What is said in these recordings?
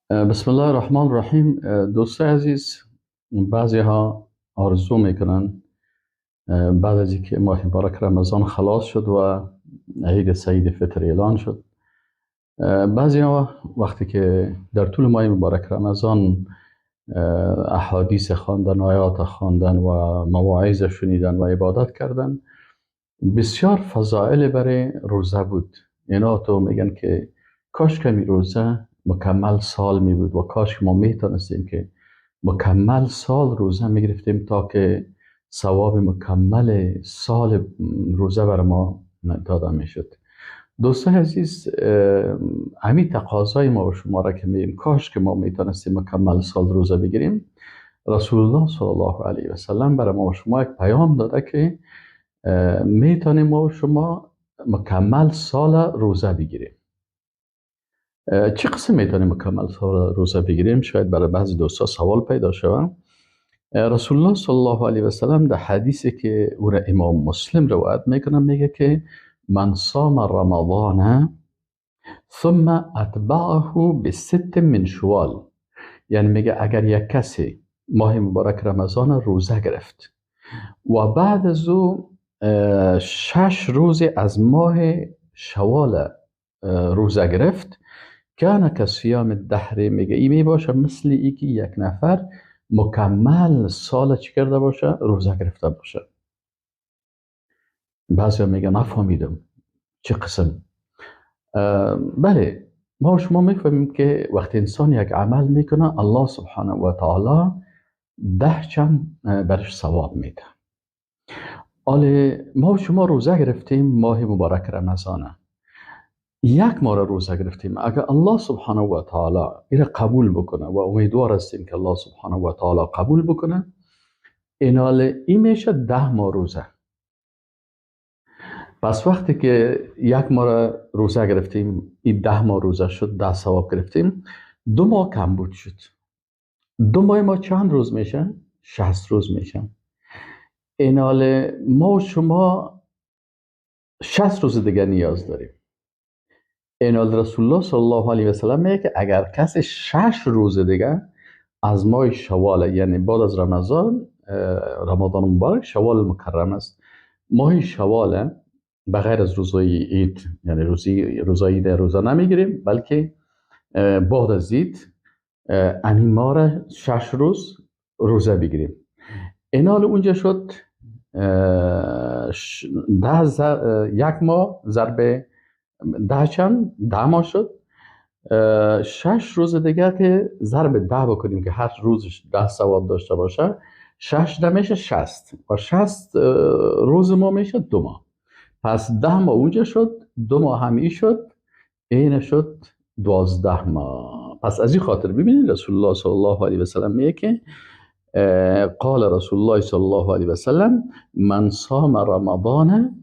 بسم الله الرحمن الرحیم. دوستای عزیز، بعضی ها آرزو میکنن بعد از اینکه ماه مبارک رمضان خلاص شد و عید سعید فطر اعلان شد، بعضی ها وقتی که در طول ماه مبارک رمضان احادیث خواندن و آیات خواندن و مواعظ شنیدن و عبادت کردن، بسیار فضائل برای روزه بود. اینا تو میگن که کاش کمی روزه مکمل سال می بود و کاش ما میتونستیم که مکمل سال روزه میگرفتیم تا که ثواب مکمل سال روزه بر ما داده میشد. دوستان عزیز، همین تقاضای ما و شما را که میگیم کاش که ما میتونستیم مکمل سال روزه بگیریم، رسول الله صلی الله علیه و سلم برای ما و شما یک پیام داده که میتونیم ما و شما مکمل سال روزه بگیریم. چه قسم میتونیم مکمل سال روزه بگیریم؟ شاید برای بعضی دوستا سوال پیدا شود. رسول الله صلی الله علیه و سلم در حدیثی که او را امام مسلم روایت میکنه میگه که من صام رمضان ثم اتبعه بست من شوال، یعنی میگه اگر یک کسی ماه مبارک رمضان روزه گرفت و بعد از او 6 روز از ماه شوال روزه گرفت، کان کصیام الدهر، میگه این می باشه مثل ای که یک نفر مکمل سال چی کرده باشه؟ روزه گرفته باشه. بعضی میگه نفهمیدم چه قسم. بله، ما شما میفهمیم که وقتی انسان یک عمل میکنه الله سبحانه و تعالی 10 چند برش ثواب میده. حالا ما شما روزه گرفتیم ماه مبارک رمضانه، یک ماه روزه گرفتیم، اگر الله سبحانه و تعالی این قبول بکنه و امیدوار هستیم که الله سبحانه و تعالی قبول بکنه، این میشه 10 ماه روزه. پس وقتی که یک ماه روزه گرفتیم، این 10 ماه روزه شد، 10 ثواب گرفتیم. 2 ماه کمبود شد. 2 ماه ما چند روز میشه؟ 60 روز میشه. ما و شما 60 روز دیگه نیاز داریم. رسول الله صلی الله علیه و سلم میگه که اگر کسی 6 روز دیگه از ماه شوال، یعنی بعد از رمضان مبارک، شوال مکرم است، ماه شوال بغیر از روزای عید، یعنی روزای عید روزه نمیگیریم، بلکه بعد از عید این ماه را 6 روز روزه بگیریم. اونجا شد یک ماه ضرب 10 چند؟ 10 ماه شد. 6 روز دیگه که ضرب 10 بکنیم که هر روزش 10 ثواب داشته باشه، 6 ده میشه 60 و 60 روز ما میشه 2 ماه. پس 10 ماه اونجا شد، 2 ماه همی شد، این شد 12 ماه. پس از این خاطر ببینید رسول الله صلی الله علیه و سلم میگه که قال رسول الله صلی الله علیه و سلم من صام رمضان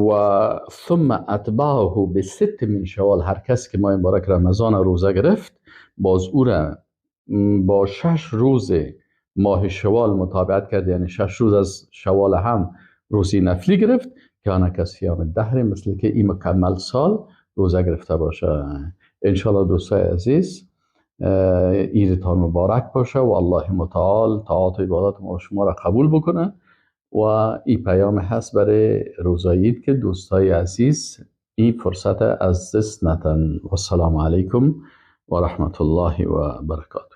و ثم اتبعه بست من شوال، هر کس که ماه مبارک رمضان روزه گرفت باز او را با 6 روز ماه شوال مطابقت کرد، یعنی 6 روز از شوال هم روزی نفلی گرفت، کان کصیام الدهر، مثل که این مکمل سال روزه گرفته باشه. انشاءالله دوستای عزیز، عیدتان مبارک باشه و الله متعال طاعات و عبادات ما شما را قبول بکنه. و این پیام هست برای روزایید که دوستای عزیز این فرصت از دست نتن. و السلام علیکم و رحمت الله و برکاته.